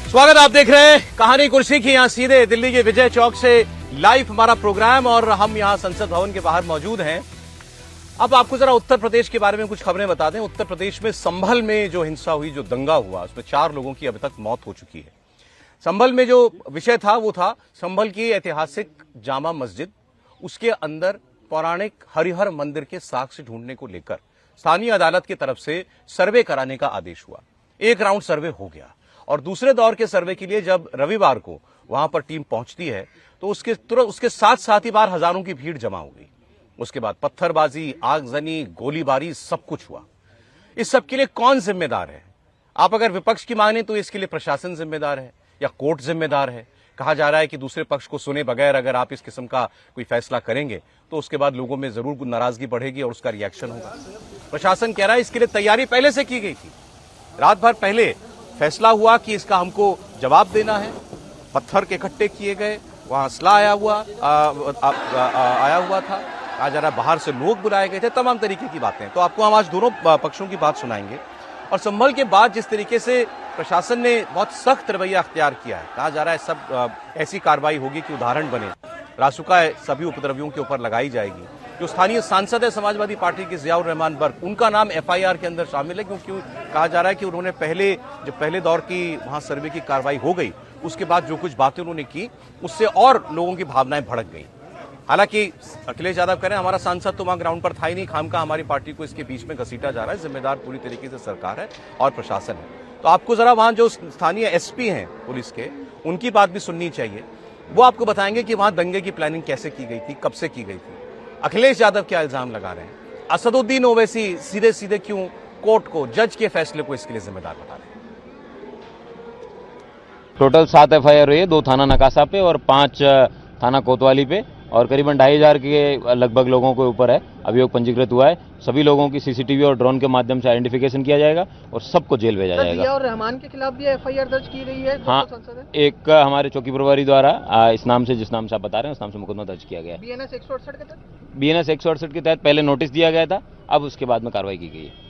स्वागत, आप देख रहे हैं कहानी कुर्सी की। यहाँ सीधे दिल्ली के विजय चौक से लाइव हमारा प्रोग्राम और हम यहाँ संसद भवन के बाहर मौजूद हैं। अब आपको जरा उत्तर प्रदेश के बारे में कुछ खबरें बता दें। उत्तर प्रदेश में संभल में जो हिंसा हुई, जो दंगा हुआ, उसमें 4 लोगों की अभी तक मौत हो चुकी है। संभल में जो विषय था वो था संभल की ऐतिहासिक जामा मस्जिद, उसके अंदर पौराणिक हरिहर मंदिर के साक्ष्य ढूंढने को लेकर स्थानीय अदालत की तरफ से सर्वे कराने का आदेश हुआ। एक राउंड सर्वे हो गया और दूसरे दौर के सर्वे के लिए जब रविवार को वहां पर टीम पहुंचती है तो उसके साथ ही बाहर हजारों की भीड़ जमा हो गई। उसके बाद पत्थरबाजी, आगजनी, गोलीबारी, सब कुछ हुआ। इस सब के लिए कौन जिम्मेदार है? आप अगर विपक्ष की माने तो इसके लिए प्रशासन जिम्मेदार है या कोर्ट जिम्मेदार है। कहा जा रहा है कि दूसरे पक्ष को सुने बगैर अगर आप इस किस्म का कोई फैसला करेंगे तो उसके बाद लोगों में जरूर नाराजगी बढ़ेगी और उसका रिएक्शन होगा। प्रशासन कह रहा है इसके लिए तैयारी पहले से की गई थी। रात भर पहले फैसला हुआ कि इसका हमको जवाब देना है। पत्थर के इकट्ठे किए गए, वहां असला आया हुआ था। कहा जा रहा है बाहर से लोग बुलाए गए थे, तमाम तरीके की बातें। तो आपको हम आज दोनों पक्षों की बात सुनाएंगे। और संभल के बाद जिस तरीके से प्रशासन ने बहुत सख्त रवैया अख्तियार किया है, कहा जा रहा है सब ऐसी कार्रवाई होगी कि उदाहरण बने। रासुका सभी उपद्रवियों के ऊपर लगाई जाएगी। जो स्थानीय सांसद है समाजवादी पार्टी के जियाउर रहमान बर्क, उनका नाम एफआईआर के अंदर शामिल है, क्योंकि कहा जा रहा है कि उन्होंने पहले दौर की वहां सर्वे की कार्रवाई हो गई, उसके बाद जो कुछ बातें उन्होंने की उससे और लोगों की भावनाएं भड़क गई। हालांकि अखिलेश यादव कह रहे हैं हमारा सांसद तो वहां ग्राउंड पर था ही नहीं, खामखा हमारी पार्टी को इसके बीच में घसीटा जा रहा है। जिम्मेदार पूरी तरीके से सरकार है और प्रशासन है। तो आपको जरा वहां जो स्थानीय एसपी हैं पुलिस के, उनकी बात भी सुननी चाहिए। वो आपको बताएंगे कि वहां दंगे की प्लानिंग कैसे की गई थी, कब से की गई थी। अखिलेश यादव क्या इल्जाम लगा रहे हैं, असदुद्दीन ओवैसी सीधे क्यों कोर्ट को, जज के फैसले को इसके लिए जिम्मेदार बता रहे हैं। टोटल 7 एफआईआर हुई है, 2 थाना नकासा पे और 5 थाना कोतवाली पे, और करीबन 2500 के लगभग लोगों के ऊपर है अभियोग पंजीकृत हुआ है। सभी लोगों की सीसीटीवी और ड्रोन के माध्यम से आइडेंटिफिकेशन किया जाएगा और सबको जेल भेजा जाएगा। जिया और रहमान के खिलाफ भी एफआईआर दर्ज की गई है। हाँ, एक हमारे चौकी प्रभारी द्वारा इस नाम से, जिस नाम से आप बता रहे हैं उस नाम से मुकदमा दर्ज किया गया है। बीएनएस 168 के तहत बीएनएस 168 के तहत पहले नोटिस दिया गया था, अब उसके बाद में कार्रवाई की गई है।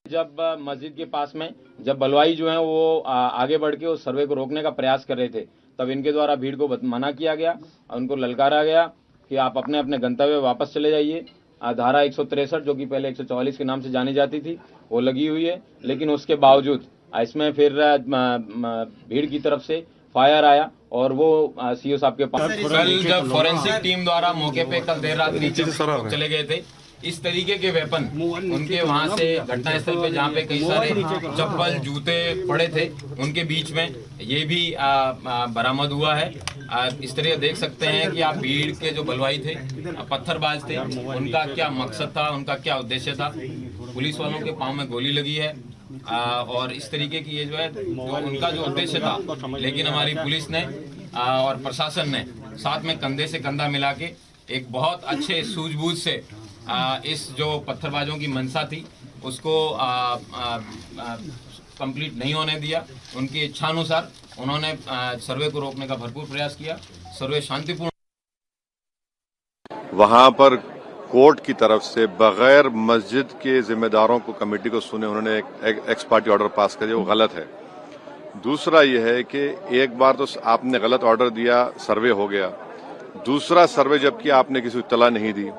जब मस्जिद के पास में जब बलवाई जो है वो आगे बढ़ के उस सर्वे को रोकने का प्रयास कर रहे थे, तब इनके द्वारा भीड़ को मना किया गया, उनको ललकारा गया कि आप अपने अपने गंतव्य वापस चले जाइए। धारा 163 जो कि पहले 144 के नाम से जानी जाती थी वो लगी हुई है, लेकिन उसके बावजूद इसमें फिर भीड़ की तरफ से फायर आया और वो सीओ साहब के पास। कल जब फॉरेंसिक टीम द्वारा मौके पे कल देर रात नीचे चले गए थे, इस तरीके के वेपन उनके वहां से घटनास्थल पे जहाँ पे कई सारे चप्पल जूते पड़े थे उनके बीच में ये भी बरामद हुआ है। इस तरह देख सकते हैं कि आप भीड़ के जो बलवाई थे, पत्थरबाज थे, उनका क्या मकसद था, उनका क्या उद्देश्य था। पुलिस वालों के पांव में गोली लगी है और इस तरीके की ये जो है उनका जो उद्देश्य था, लेकिन हमारी पुलिस ने और प्रशासन ने साथ में कंधे से कंधा मिला के एक बहुत अच्छे सूझबूझ से इस जो पत्थरबाजों की मंशा थी उसको कंप्लीट नहीं होने दिया। उनकी इच्छानुसार उन्होंने सर्वे को रोकने का भरपूर प्रयास किया। सर्वे शांतिपूर्ण। वहां पर कोर्ट की तरफ से बगैर मस्जिद के जिम्मेदारों को, कमेटी को सुने उन्होंने एक एक्स पार्टी ऑर्डर पास कर दिया, वो गलत है। दूसरा यह है कि एक बार तो आपने गलत ऑर्डर दिया, सर्वे हो गया। दूसरा सर्वे जब किया आपने किसी को इत्तला नहीं दी।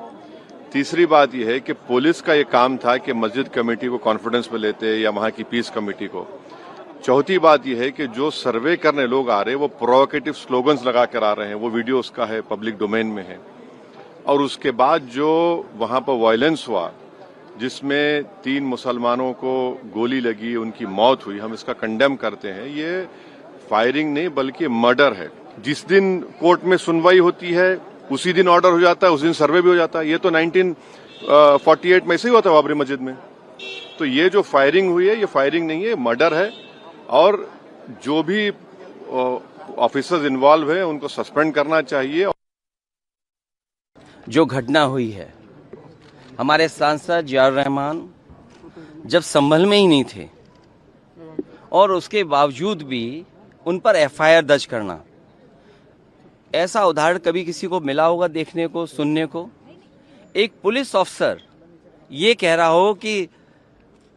तीसरी बात यह है कि पुलिस का ये काम था कि मस्जिद कमेटी को कॉन्फिडेंस में लेते या वहां की पीस कमेटी को। चौथी बात यह है कि जो सर्वे करने लोग आ रहे हैं वो प्रोवोकेटिव स्लोगन्स लगा कर आ रहे हैं, वो वीडियो उसका है, पब्लिक डोमेन में है। और उसके बाद जो वहां पर वायलेंस हुआ जिसमें 3 मुसलमानों को गोली लगी, उनकी मौत हुई, हम इसका कंडेम करते हैं। ये फायरिंग नहीं बल्कि मर्डर है। जिस दिन कोर्ट में सुनवाई होती है उसी दिन ऑर्डर हो जाता है, उस दिन सर्वे भी हो जाता है। ये तो 1948 में ऐसे ही हुआ था बाबरी मस्जिद में। तो ये जो फायरिंग हुई है ये फायरिंग नहीं है, मर्डर है। और जो भी ऑफिसर्स इन्वॉल्व है उनको सस्पेंड करना चाहिए। जो घटना हुई है, हमारे सांसद जियाउर रहमान जब संभल में ही नहीं थे और उसके बावजूद भी उन पर एफआईआर दर्ज करना, ऐसा उदाहरण कभी किसी को मिला होगा देखने को, सुनने को? एक पुलिस ऑफिसर ये कह रहा हो कि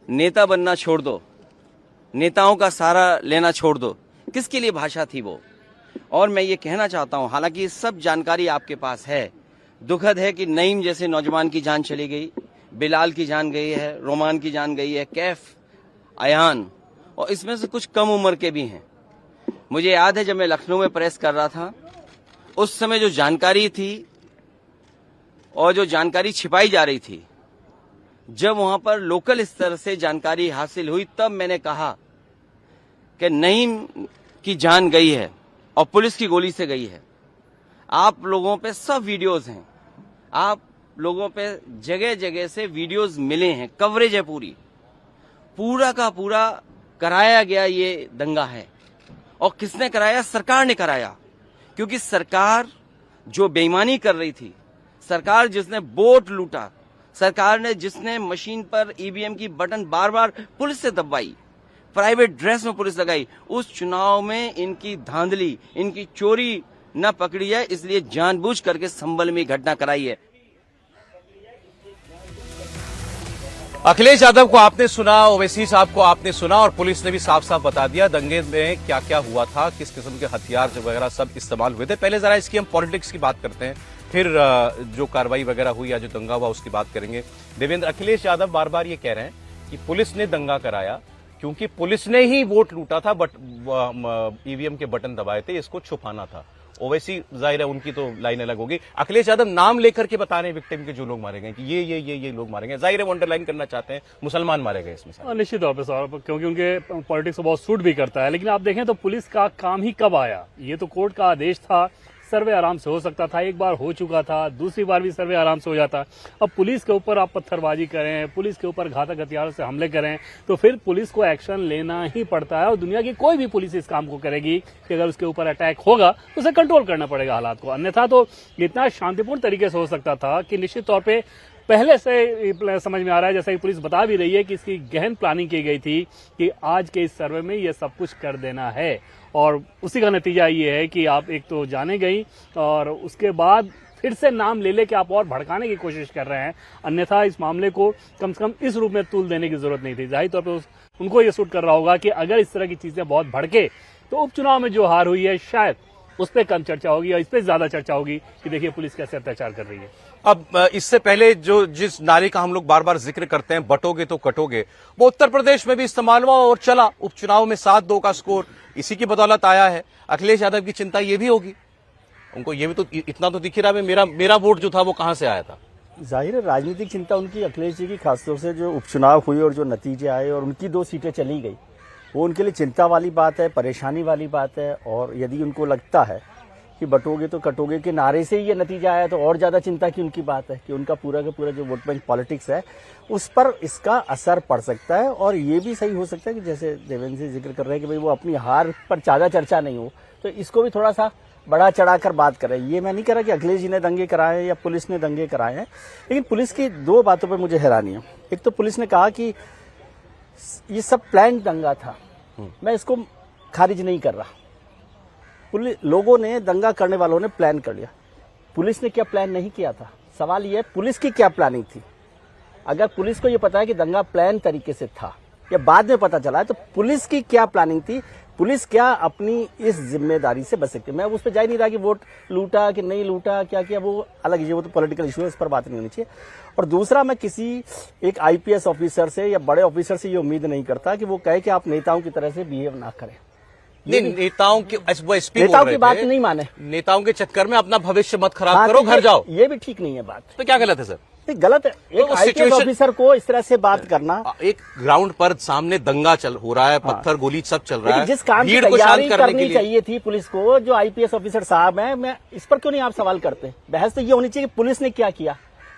नेता बनना छोड़ दो, नेताओं का सहारा लेना छोड़ दो। किसके लिए भाषा थी वो? और मैं ये कहना चाहता हूं, हालांकि ये सब जानकारी आपके पास है, दुखद है कि नईम जैसे नौजवान की जान चली गई, बिलाल की जान गई है, रोमान की जान गई है, कैफ, अयान, और इसमें से कुछ कम उम्र के भी हैं। मुझे याद है जब मैं लखनऊ में प्रेस कर रहा था, उस समय जो जानकारी थी और जो जानकारी छिपाई जा रही थी, जब वहां पर लोकल स्तर से जानकारी हासिल हुई, तब मैंने कहा कि नईम की जान गई है और पुलिस की गोली से गई है। आप लोगों पे सब वीडियोस हैं, आप लोगों पे जगह जगह से वीडियोस मिले हैं, कवरेज है पूरा का पूरा कराया गया ये दंगा है। और किसने कराया? सरकार ने कराया, क्योंकि सरकार जो बेईमानी कर रही थी, सरकार जिसने वोट लूटा, सरकार ने जिसने मशीन पर ईवीएम की बटन बार बार पुलिस से दबाई, प्राइवेट ड्रेस में पुलिस लगाई, उस चुनाव में इनकी धांधली, इनकी चोरी न पकड़ी है, इसलिए जानबूझ करके संभल में घटना कराई है। अखिलेश यादव को आपने सुना, ओवैसी साहब को आपने सुना, और पुलिस ने भी साफ साफ बता दिया दंगे में क्या क्या हुआ था, किस किस्म के हथियार वगैरह सब इस्तेमाल हुए थे। पहले जरा इसकी हम पॉलिटिक्स की बात करते हैं, फिर जो कार्रवाई वगैरह हुई या जो दंगा हुआ उसकी बात करेंगे। देवेंद्र, अखिलेश यादव बार बार ये कह रहे हैं कि पुलिस ने दंगा कराया क्योंकि पुलिस ने ही वोट लूटा था, बट ईवीएम के बटन दबाए थे, इसको छुपाना था। ओवैसी जाहिर है उनकी तो लाइन अलग होगी। अखिलेश यादव नाम लेकर के बता रहे हैं विक्टिम के, जो लोग मारे गए कि ये लोग मारे गए, जाहिर है वो अंडरलाइन करना चाहते हैं मुसलमान मारे गए इसमें। निश्चित तौर पर सर, क्योंकि उनके पॉलिटिक्स को बहुत सूट भी करता है। लेकिन आप देखें तो पुलिस का काम ही कब आया? ये तो कोर्ट का आदेश था, सर्वे आराम से हो सकता था, एक बार हो चुका था, दूसरी बार भी सर्वे आराम से हो जाता। अब पुलिस के ऊपर आप पत्थरबाजी करें, पुलिस के ऊपर घातक हथियारों से हमले करें, तो फिर पुलिस को एक्शन लेना ही पड़ता है। और दुनिया की कोई भी पुलिस इस काम को करेगी कि अगर उसके ऊपर अटैक होगा तो उसे कंट्रोल करना पड़ेगा हालात को, अन्यथा तो इतना शांतिपूर्ण तरीके से हो सकता था कि निश्चित तौर पर पहले से समझ में आ रहा है, जैसा कि पुलिस बता भी रही है, कि इसकी गहन प्लानिंग की गई थी कि आज के इस सर्वे में ये सब कुछ कर देना है। और उसी का नतीजा ये है कि आप एक तो जाने गई और उसके बाद फिर से नाम ले लेके आप और भड़काने की कोशिश कर रहे हैं। अन्यथा इस मामले को कम से कम इस रूप में तूल देने की जरूरत नहीं थी। जाहिर तौर पर उनको ये सूट कर रहा होगा कि अगर इस तरह की चीजें बहुत भड़के तो उपचुनाव में जो हार हुई है शायद उस पर कम चर्चा होगी और इस पर ज्यादा चर्चा होगी कि देखिए पुलिस कैसे अत्याचार कर रही है। अब इससे पहले जिस नारे का हम लोग बार बार जिक्र करते हैं, बटोगे तो कटोगे, वो उत्तर प्रदेश में भी इस्तेमाल हुआ और चला। उपचुनाव में 7-2 का स्कोर इसी की बदौलत आया है। अखिलेश यादव की चिंता ये भी होगी, उनको ये भी तो इतना तो दिख ही रहा है, मेरा वोट जो था वो कहां से आया था। जाहिर है राजनीतिक चिंता उनकी अखिलेश जी की, खासतौर से जो उपचुनाव हुई और जो नतीजे आए और उनकी 2 सीटें चली गई, वो उनके लिए चिंता वाली बात है, परेशानी वाली बात है। और यदि उनको लगता है कि बटोगे तो कटोगे के नारे से ही ये नतीजा आया तो और ज्यादा चिंता की उनकी बात है कि उनका पूरा का पूरा जो वोट बैंक पॉलिटिक्स है उस पर इसका असर पड़ सकता है। और ये भी सही हो सकता है कि जैसे देवेंद्र जी जिक्र कर रहे हैं कि भाई वो अपनी हार पर ज्यादा चर्चा नहीं हो, तो इसको भी थोड़ा सा बढ़ा चढ़ाकर बात कर रहे हैं। ये मैं नहीं कह रहा कि अखिलेश जी ने दंगे कराए या पुलिस ने दंगे कराए हैं, लेकिन पुलिस की 2 बातों पर मुझे हैरानी है। एक तो पुलिस ने कहा कि ये सब प्लान दंगा था, मैं इसको खारिज नहीं कर रहा। लोगों ने, दंगा करने वालों ने प्लान कर लिया। पुलिस ने क्या प्लान नहीं किया था? सवाल यह है पुलिस की क्या प्लानिंग थी। अगर पुलिस को यह पता है कि दंगा प्लान तरीके से था या बाद में पता चला है, तो पुलिस की क्या प्लानिंग थी, पुलिस क्या अपनी इस जिम्मेदारी से बच सकती है। मैं उस पर जा ही नहीं रहा कि वोट लूटा कि नहीं लूटा, क्या किया, वो अलग है, वो तो पॉलिटिकल इशू है, इस पर बात नहीं होनी चाहिए। और दूसरा, मैं किसी एक आईपीएस ऑफिसर से या बड़े ऑफिसर से ये उम्मीद नहीं करता कि वो कहे कि आप नेताओं की तरह से बिहेव ना करें। नहीं, नेताओं की बात नहीं माने, नेताओं के चक्कर में अपना भविष्य मत खराब करो, घर जाओ। ये भी ठीक नहीं है बात। तो क्या गलत है सर? गलत है एक आईपीएस ऑफिसर को इस तरह से बात करना। एक ग्राउंड पर सामने दंगा हो रहा है, पत्थर गोली सब चल रहा है, जिस काम की तैयारी करनी चाहिए थी पुलिस को, जो आईपीएस ऑफिसर साहब हैं, मैं इस पर क्यों नहीं आप सवाल करते? बहस तो ये होनी चाहिए कि पुलिस ने क्या किया,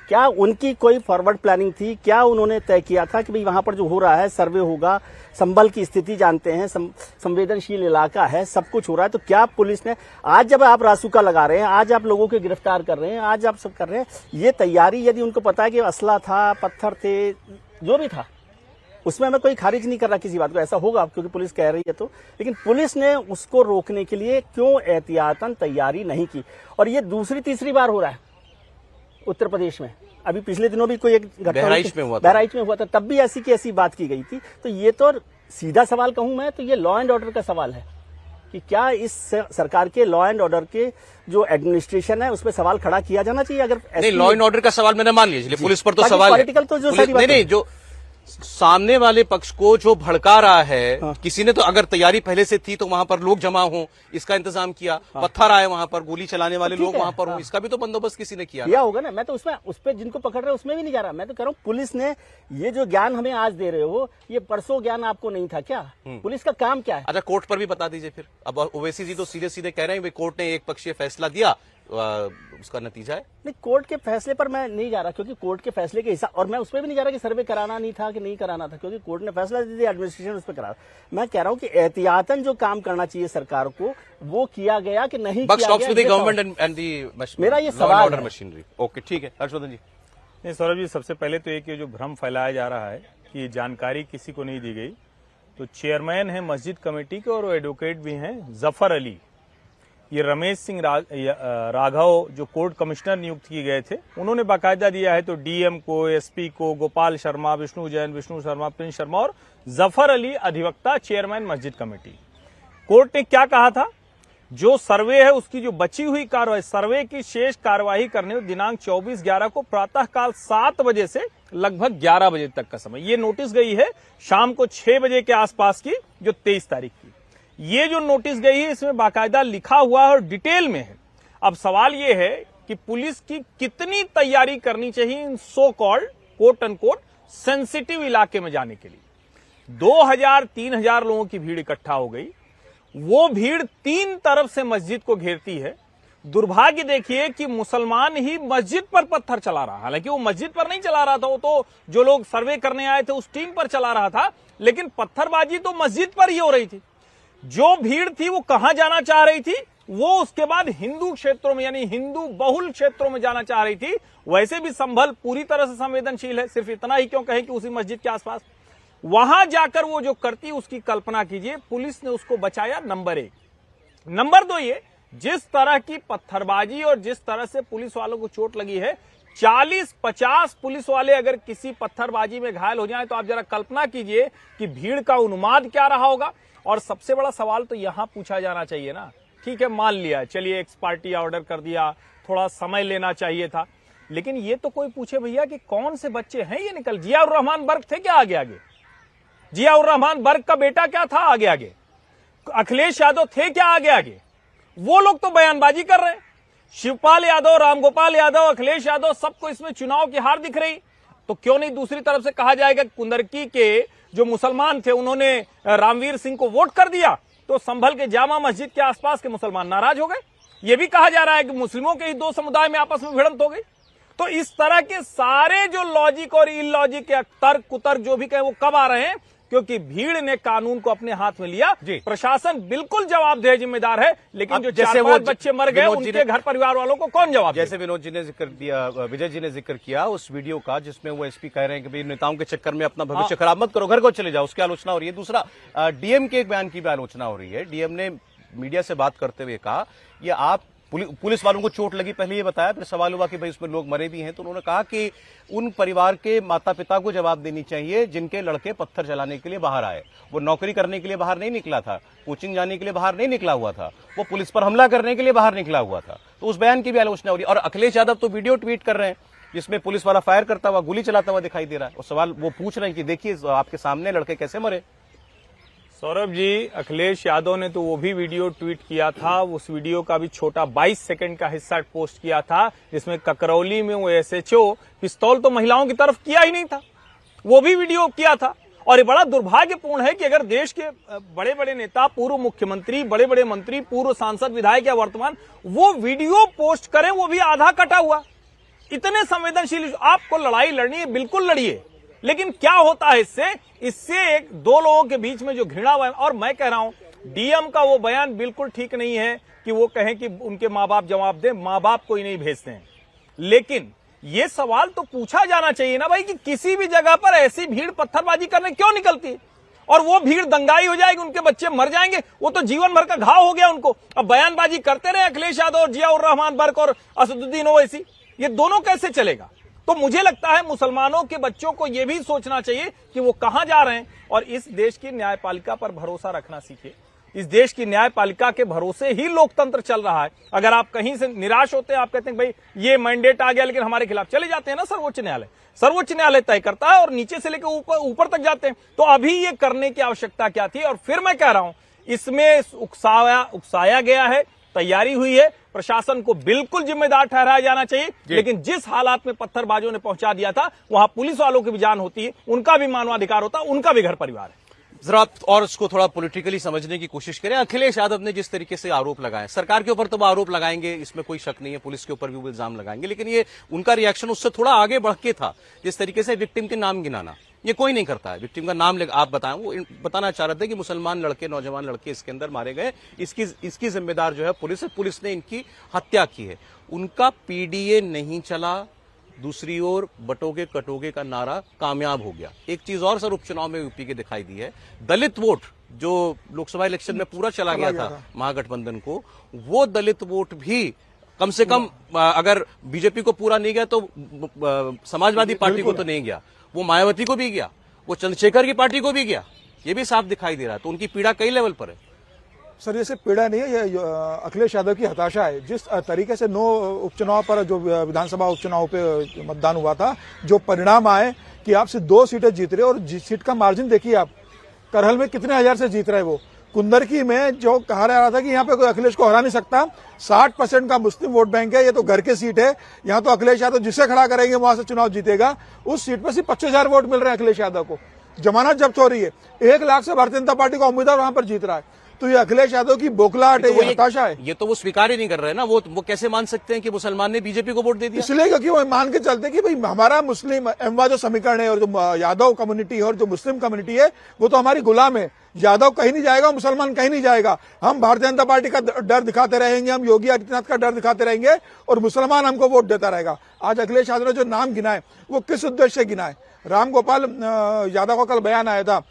क्या उनकी कोई फॉरवर्ड प्लानिंग थी, क्या उन्होंने तय किया था कि भाई वहां पर जो हो रहा है सर्वे होगा, संभल की स्थिति जानते हैं, संवेदनशील इलाका है, सब कुछ हो रहा है, तो क्या पुलिस ने, आज जब आप रासुका लगा रहे हैं, आज आप लोगों को गिरफ्तार कर रहे हैं, आज आप सब कर रहे हैं, ये तैयारी यदि उनको पता है कि असला था, पत्थर थे, जो भी था, उसमें मैं कोई खारिज नहीं कर रहा किसी बात को, ऐसा होगा क्योंकि पुलिस कह रही है तो, लेकिन पुलिस ने उसको रोकने के लिए क्यों एहतियातन तैयारी नहीं की? और ये दूसरी तीसरी बार हो रहा है उत्तर प्रदेश में। अभी पिछले दिनों भी कोई एक घटना बहराइच में हुआ था, तब भी ऐसी की ऐसी बात की गई थी। तो ये तो सीधा सवाल कहूं मैं तो ये लॉ एंड ऑर्डर का सवाल है कि क्या इस सरकार के लॉ एंड ऑर्डर के जो एडमिनिस्ट्रेशन है उस पर सवाल खड़ा किया जाना चाहिए। अगर नहीं, लॉ एंड ऑर्डर का सवाल मैंने मान लिया, पुलिस पर तो बाकी सवाल है। पॉलिटिकल तो जो पुलिस- सारी बातें नहीं, जो सामने वाले पक्ष को जो भड़का रहा है, हाँ। किसी ने तो अगर तैयारी पहले से थी तो वहां पर लोग जमा हो, इसका इंतजाम किया, पत्थर आए वहां पर, गोली चलाने वाले ठीक लोग है, वहां पर हो, हाँ। इसका भी तो बंदोबस्त किसी ने किया ना। किया होगा ना। मैं तो उसमें उस पर जिनको पकड़ रहे हैं उसमें भी नहीं जा रहा। मैं तो कह रहा हूँ पुलिस ने ये जो ज्ञान हमें आज दे रहे हो, ये परसों ज्ञान आपको नहीं था क्या? पुलिस का काम क्या है? अच्छा, कोर्ट पर भी बता दीजिए फिर। अब ओवैसी जी तो सीधे सीधे कह रहे हैं कोर्ट ने एक पक्षीय फैसला दिया, उसका नतीजा है। नहीं, कोर्ट के फैसले पर मैं नहीं जा रहा, क्योंकि कोर्ट के फैसले के हिसाब, और मैं उसमें भी नहीं जा रहा कि सर्वे कराना नहीं था कि नहीं कराना था, क्योंकि कोर्ट ने फैसला दे दिया, एडमिनिस्ट्रेशन उस पर करा। मैं कह रहा हूं कि एहतियातन जो काम करना चाहिए सरकार को वो किया गया कि नहीं बक किया स्टॉप्स गया, विद द ये गवर्नमेंट एंड द मेरा ये सवाल ऑर्डर है। मशीनरी। ओके, ठीक है, हर्षवर्धन जी। नहीं सौरभ जी, सबसे पहले तो एक ये जो भ्रम फैलाया जा रहा है कि ये जानकारी किसी को नहीं दी गई, तो चेयरमैन है मस्जिद कमेटी के और वो एडवोकेट भी हैं जफर अली। ये रमेश सिंह राघव जो कोर्ट कमिश्नर नियुक्त किए गए थे, उन्होंने बाकायदा दिया है तो डीएम को, एसपी को, गोपाल शर्मा, विष्णु जैन, विष्णु शर्मा, प्रिंस शर्मा और जफर अली अधिवक्ता चेयरमैन मस्जिद कमेटी। कोर्ट ने क्या कहा था, जो सर्वे है उसकी जो बची हुई कार्रवाई, सर्वे की शेष कार्यवाही करने दिनांक 24/11 को प्रातःकाल 7 बजे से लगभग 11 बजे तक का समय। ये नोटिस गई है शाम को 6 बजे के आसपास की, जो 23 तारीख की। ये जो नोटिस गई है इसमें बाकायदा लिखा हुआ है और डिटेल में है। अब सवाल ये है कि पुलिस की कितनी तैयारी करनी चाहिए इन so called quote unquote sensitive इलाके में जाने के लिए। 2000-3000 लोगों की भीड़ इकट्ठा हो गई। वो भीड़ 3 तरफ से मस्जिद को घेरती है। दुर्भाग्य देखिए कि मुसलमान ही मस्जिद पर पत्थर चला रहा, हालांकि वो मस्जिद पर नहीं चला रहा था, वो तो जो लोग सर्वे करने आए थे उस टीम पर चला रहा था, लेकिन पत्थरबाजी तो मस्जिद पर ही हो रही थी। जो भीड़ थी वो कहां जाना चाह रही थी, वो उसके बाद हिंदू क्षेत्रों में यानी हिंदू बहुल क्षेत्रों में जाना चाह रही थी। वैसे भी संभल पूरी तरह से संवेदनशील है, सिर्फ इतना ही क्यों कहें कि उसी मस्जिद के आसपास वहां जाकर वो जो करती उसकी कल्पना कीजिए। पुलिस ने उसको बचाया, नंबर 1। नंबर 2 ये, जिस तरह की पत्थरबाजी और जिस तरह से पुलिस वालों को चोट लगी है, 40-50 पुलिस वाले अगर किसी पत्थरबाजी में घायल हो जाएं तो आप जरा कल्पना कीजिए कि भीड़ का उन्माद क्या रहा होगा। और सबसे बड़ा सवाल तो यहां पूछा जाना चाहिए ना, ठीक है मान लिया, चलिए एक्स पार्टी ऑर्डर कर दिया, थोड़ा समय लेना चाहिए था, लेकिन ये तो कोई पूछे भैया कि कौन से बच्चे हैं ये निकल, जियाउर रहमान बर्क थे क्या आगे आगे, जियाउर रहमान बर्क का बेटा क्या था आगे आगे, अखिलेश यादव थे क्या आगे आगे, वो लोग तो बयानबाजी कर रहे हैं। शिवपाल यादव, रामगोपाल यादव, अखिलेश यादव, सबको इसमें चुनाव की हार दिख रही, तो क्यों नहीं दूसरी तरफ से कहा जाएगा कुंदरकी के जो मुसलमान थे उन्होंने रामवीर सिंह को वोट कर दिया, तो संभल के जामा मस्जिद के आसपास के मुसलमान नाराज हो गए। ये भी कहा जा रहा है कि मुस्लिमों के ही 2 समुदाय में आपस में भिड़ंत हो गई। तो इस तरह के सारे जो लॉजिक और इलॉजिक या तर्क कुतर्क जो भी कहें वो कब आ रहे हैं, क्योंकि भीड़ ने कानून को अपने हाथ में लिया। प्रशासन बिल्कुल जवाबदेह जिम्मेदार है, लेकिन जो 4-5 बच्चे मर गए उनके घर परिवार वालों को कौन जवाब जैसे विनोद जी ने जिक्र दिया, विजय जी ने जिक्र किया उस वीडियो का जिसमें वो एसपी कह रहे हैं कि भाई नेताओं के चक्कर में अपना भविष्य खराब मत करो, घर को चले जाओ, उसकी आलोचना हो रही है। दूसरा, डीएम के एक बयान की भी आलोचना हो रही है। डीएम ने मीडिया से बात करते हुए कहा, ये आप पुलिस वालों को चोट लगी, पहले ये बताया, फिर सवाल हुआ कि भाई उसमें लोग मरे भी हैं, तो उन्होंने कहा कि उन परिवार के माता पिता को जवाब देनी चाहिए जिनके लड़के पत्थर चलाने के लिए बाहर आए। वो नौकरी करने के लिए बाहर नहीं निकला था, कोचिंग जाने के लिए बाहर नहीं निकला हुआ था, वो पुलिस पर हमला करने के लिए बाहर निकला हुआ था। तो उस बयान की भी आलोचना हो रही है। और अखिलेश यादव तो वीडियो ट्वीट कर रहे हैं जिसमें पुलिस वाला फायर करता हुआ, गोली चलाता हुआ दिखाई दे रहा है, और सवाल वो पूछ रहे हैं कि देखिए आपके सामने लड़के कैसे मरे। सौरभ जी, अखिलेश यादव ने तो वो भी वीडियो ट्वीट किया था, उस वीडियो का भी छोटा 22 सेकंड का हिस्सा पोस्ट किया था, जिसमें ककरौली में वो एसएचओ पिस्तौल तो महिलाओं की तरफ किया ही नहीं था, वो भी वीडियो किया था। और ये बड़ा दुर्भाग्यपूर्ण है कि अगर देश के बड़े बड़े नेता, पूर्व मुख्यमंत्री, बड़े बड़े मंत्री, पूर्व सांसद, विधायक या वर्तमान, वो वीडियो पोस्ट करें, वो भी आधा कटा हुआ। इतने संवेदनशील आपको लड़ाई लड़नी है, बिल्कुल लड़िए, लेकिन क्या होता है इससे 1-2 लोगों के बीच में जो घृणा। और मैं कह रहा हूं डीएम का वो बयान बिल्कुल ठीक नहीं है कि वो कहें कि उनके माँ बाप जवाब दें, माँ बाप कोई नहीं भेजते हैं, लेकिन ये सवाल तो पूछा जाना चाहिए ना भाई कि किसी भी जगह पर ऐसी भीड़ पत्थरबाजी करने क्यों निकलती है, और वो भीड़ दंगाई हो जाएगी, उनके बच्चे मर जाएंगे, वो तो जीवन भर का घाव हो गया उनको। अब बयानबाजी करते रहे अखिलेश यादव और जियाउर रहमान बर्क और असदुद्दीन ओवैसी, ये दोनों कैसे चलेगा। तो मुझे लगता है मुसलमानों के बच्चों को यह भी सोचना चाहिए कि वो कहां जा रहे हैं और इस देश की न्यायपालिका पर भरोसा रखना सीखे। इस देश की न्यायपालिका के भरोसे ही लोकतंत्र चल रहा है। अगर आप कहीं से निराश होते हैं, आप कहते हैं भाई ये मैंडेट आ गया लेकिन हमारे खिलाफ, चले जाते हैं ना सर्वोच्च न्यायालय। सर्वोच्च न्यायालय तय करता है और नीचे से लेकर ऊपर तक जाते हैं। तो अभी ये करने की आवश्यकता क्या थी? और फिर मैं कह रहा हूं, इसमें उकसाया गया है, तैयारी हुई है, प्रशासन को बिल्कुल जिम्मेदार ठहराया जाना चाहिए। लेकिन जिस हालात में पत्थरबाजों ने पहुंचा दिया था, वहां पुलिस वालों की भी जान होती है, उनका भी मानवाधिकार होता है, उनका भी घर परिवार है। जरा आप और इसको थोड़ा पॉलिटिकली समझने की कोशिश करें। अखिलेश यादव ने जिस तरीके से आरोप लगाए, सरकार के ऊपर तो वो आरोप लगाएंगे, इसमें कोई शक नहीं है, पुलिस के ऊपर भी वो इल्जाम लगाएंगे, लेकिन ये उनका रिएक्शन उससे थोड़ा आगे बढ़ के था। जिस तरीके से विक्टिम के नाम गिनाना, ये कोई नहीं करता है। विक्टिम का नाम आप बताएं, वो बताना चाह रहे थे कि मुसलमान लड़के, नौजवान लड़के इसके अंदर मारे गए, इसकी जिम्मेदार जो है पुलिस है, पुलिस ने इनकी हत्या की है। उनका पीडीए नहीं चला, दूसरी ओर बटोगे कटोगे का नारा कामयाब हो गया। एक चीज और सर उपचुनाव में यूपी के दिखाई दी है, दलित वोट जो लोकसभा इलेक्शन में पूरा चला गया था महागठबंधन को, वो दलित वोट भी कम से कम अगर बीजेपी को पूरा नहीं गया तो समाजवादी पार्टी को तो नहीं गया, वो मायावती को भी गया, वो चंद्रशेखर की पार्टी को भी गया। ये भी साफ दिखाई दे रहा है। तो उनकी पीड़ा कई लेवल पर है। सर ये सिर्फ पीड़ा नहीं है, ये अखिलेश यादव की हताशा है। जिस तरीके से 9 उपचुनाव पर, जो विधानसभा उपचुनाव पे मतदान हुआ था, जो परिणाम आए कि आप सिर्फ 2 सीटें जीत रहे, और सीट का मार्जिन देखिए आप, करहल में कितने हजार से जीत रहे वो। कुंदरकी में जो कहा रहा था कि यहाँ पे कोई अखिलेश को हरा नहीं सकता, 60% का मुस्लिम वोट बैंक है, ये तो घर की सीट है, यहाँ तो अखिलेश यादव जिसे खड़ा करेंगे वहां से चुनाव जीतेगा। उस सीट पर सिर्फ 25,000 वोट मिल रहे हैं अखिलेश यादव को, जमानत जब्त हो रही है। 1 लाख से भारतीय जनता पार्टी का उम्मीदवार वहां पर जीत रहा है। तो ये अखिलेश यादव की बोखलाहट है, ये हताशा है। ये तो वो स्वीकार ही नहीं कर रहे हैं ना। वो कैसे मान सकते हैं कि मुसलमान ने बीजेपी को वोट दे दिया? इसलिए क्योंकि वो मान के चलते कि भाई हमारा मुस्लिम एमवा जो समीकरण है, और जो यादव कम्युनिटी है और जो मुस्लिम कम्युनिटी है, वो तो हमारी गुलाम है। यादव कहीं नहीं जाएगा, मुसलमान कहीं नहीं जाएगा। हम भारतीय जनता पार्टी का डर दिखाते रहेंगे, हम योगी आदित्यनाथ का डर दिखाते रहेंगे, और मुसलमान हमको वोट देता रहेगा। आज अखिलेश यादव ने जो नाम गिनाए, वो किस उद्देश्य से गिनाए? राम गोपाल यादव का कल बयान आया था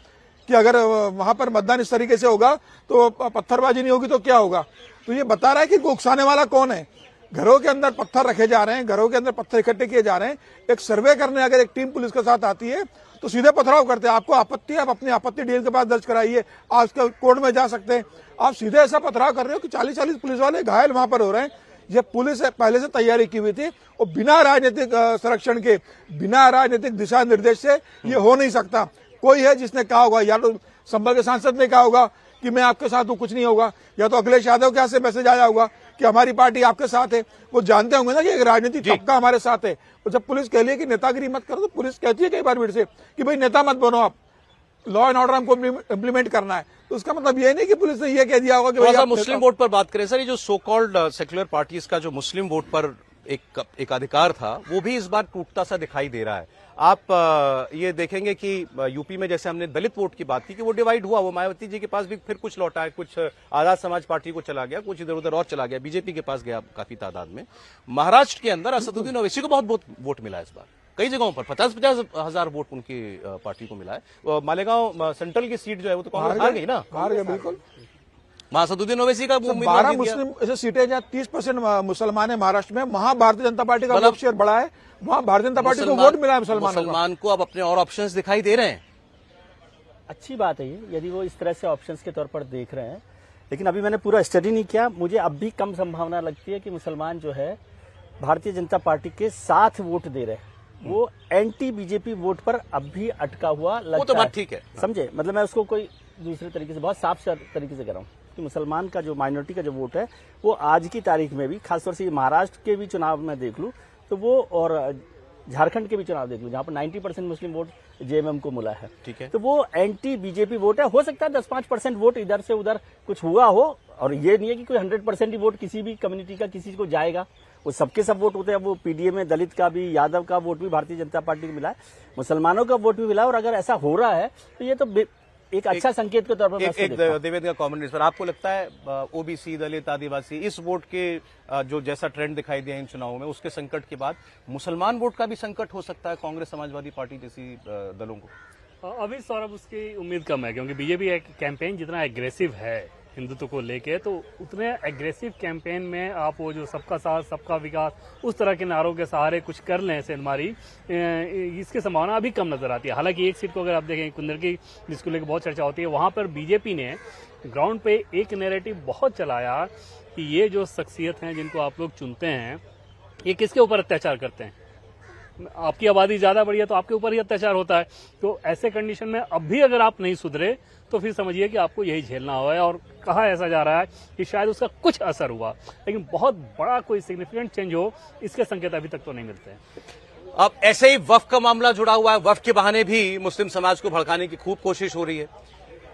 कि अगर वहां पर मतदान इस तरीके से होगा तो पत्थरबाजी नहीं होगी तो क्या होगा। तो ये बता रहा है कि उकसाने वाला कौन है। घरों के अंदर पत्थर रखे जा रहे हैं, घरों के अंदर पत्थर इकट्ठे किए जा रहे हैं। एक सर्वे करने अगर एक टीम पुलिस के साथ आती है तो सीधे पथराव करते हैं। आपको आपत्ति है, आप अपनी आपत्ति डीएम के पास दर्ज कराइए, आप कोर्ट में जा सकते हैं। आप सीधे ऐसा पथराव कर रहे हो कि 40-40 पुलिस वाले घायल वहां पर हो रहे हैं। ये पुलिस पहले से तैयारी की हुई थी, और बिना राजनीतिक संरक्षण के, बिना राजनीतिक दिशा निर्देश से ये हो नहीं सकता। कोई है जिसने कहा होगा, या तो संभल के सांसद ने कहा होगा कि मैं आपके साथ हूं, कुछ नहीं होगा, या तो अखिलेश यादव के यहाँ से मैसेज आया होगा कि हमारी पार्टी आपके साथ है। वो जानते होंगे ना कि एक राजनीतिक तबका हमारे साथ है। और जब पुलिस कह रही है कि नेतागिरी मत करो, तो पुलिस कहती है कई बार भीड़ से कि भाई नेता मत बनो, आप लॉ एंड ऑर्डर हमको इम्प्लीमेंट करना है। तो उसका मतलब ये नहीं कि पुलिस ने ये कह दिया होगा कि भाई मुस्लिम वोट पर बात करें सर। ये जो सो कॉल्ड सेक्युलर पार्टीज का जो मुस्लिम वोट पर एक अधिकार था, वो भी इस बार टूटता सा दिखाई दे रहा है। आप ये देखेंगे कि यूपी में जैसे हमने दलित वोट की बात की कि वो डिवाइड हुआ, वो मायावती जी के पास भी फिर कुछ लौटा है, कुछ आजाद समाज पार्टी को चला गया, कुछ इधर उधर और चला गया, बीजेपी के पास गया काफी तादाद में। महाराष्ट्र के अंदर असदुद्दीन ओवैसी को बहुत वोट मिला इस बार, कई जगहों पर 50-50 हजार वोट उनकी पार्टी को मिला है। मालेगांव सेंट्रल की सीट जो है वो तो कांग्रेस हार गई ना, हार गया बिल्कुल। असदुद्दीन ओवैसी का 12 मुस्लिम ऐसे सीटें जहाँ 30% मुसलमान है महाराष्ट्र में, वहां भारतीय जनता पार्टी का वोट शेयर बढ़ा है, वहां भारतीय जनता पार्टी को वोट मिला है। मुसलमान को अब अपने और ऑप्शंस दिखाई दे रहे हैं। अच्छी बात है ये, यदि वो इस तरह से ऑप्शंस के तौर पर देख रहे हैं। लेकिन अभी मैंने पूरा स्टडी नहीं किया, मुझे अब भी कम संभावना लगती है कि मुसलमान जो है भारतीय जनता पार्टी के साथ वोट दे रहे हैं। वो एंटी बीजेपी वोट पर अब भी अटका हुआ लगता है। वो तो बात ठीक है, समझे, मतलब मैं उसको कोई दूसरे तरीके से, बहुत साफ तरीके से कह रहा हूँ कि मुसलमान का जो माइनॉरिटी का जो वोट है, वो आज की तारीख में भी, खासतौर से महाराष्ट्र के भी चुनाव में देख लूं तो वो, और झारखंड के भी चुनाव देख लूं जहां पर 90% मुस्लिम वोट जेएमएम को मिला है, ठीक है, तो वो एंटी बीजेपी वोट है। हो सकता है 10-5% वोट इधर से उधर कुछ हुआ हो, और ये नहीं है कि कोई 100% ही वोट किसी भी कम्युनिटी का किसी को जाएगा। वो सबके सब वोट होते हैं। वो पीडीए में दलित का भी, यादव का वोट भी भारतीय जनता पार्टी को मिला है, मुसलमानों का वोट भी मिला है। और अगर ऐसा हो रहा है तो ये तो एक अच्छा संकेत के तौर पर देवेंद्र का कॉमेंट इस पर, आपको लगता है ओबीसी, दलित, आदिवासी, इस वोट के जो जैसा ट्रेंड दिखाई दिया इन चुनावों में, उसके संकट के बाद मुसलमान वोट का भी संकट हो सकता है कांग्रेस समाजवादी पार्टी जैसी दलों को? अभी सौरभ उसकी उम्मीद कम है, क्योंकि बीजेपी एक कैंपेन जितना एग्रेसिव है हिंदुत्व को लेके, तो उतने एग्रेसिव कैंपेन में आप वो जो सबका साथ सबका विकास उस तरह के नारों के सहारे कुछ कर लें सेंधमारी, इसकी संभावना अभी कम नजर आती है। हालांकि एक सीट को अगर आप देखें कुंदर की, जिसको लेकर बहुत चर्चा होती है, वहां पर बीजेपी ने ग्राउंड पे एक नैरेटिव बहुत चलाया कि ये जो शख्सियत हैं जिनको आप लोग चुनते हैं, ये किसके ऊपर अत्याचार करते हैं। आपकी आबादी ज्यादा बढ़ी है तो आपके ऊपर ही अत्याचार होता है। तो ऐसे कंडीशन में अब भी अगर आप नहीं सुधरे तो फिर समझिए कि आपको यही झेलना हुआ है। और कहा ऐसा जा रहा है कि शायद उसका कुछ असर हुआ, लेकिन बहुत बड़ा कोई सिग्निफिकेंट चेंज हो, इसके संकेत अभी तक तो नहीं मिलते हैं। अब ऐसे ही वक्फ का मामला जुड़ा हुआ है। वक्फ के बहाने भी मुस्लिम समाज को भड़काने की खूब कोशिश हो रही है।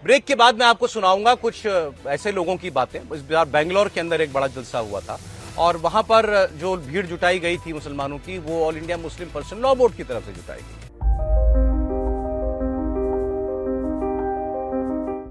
ब्रेक के बाद मैं आपको सुनाऊंगा कुछ ऐसे लोगों की बातें। इस बार बेंगलोर के अंदर एक बड़ा जलसा हुआ था और वहां पर जो भीड़ जुटाई गई थी मुसलमानों की, वो all India Muslim personal law board की तरफ से जुटाई गई।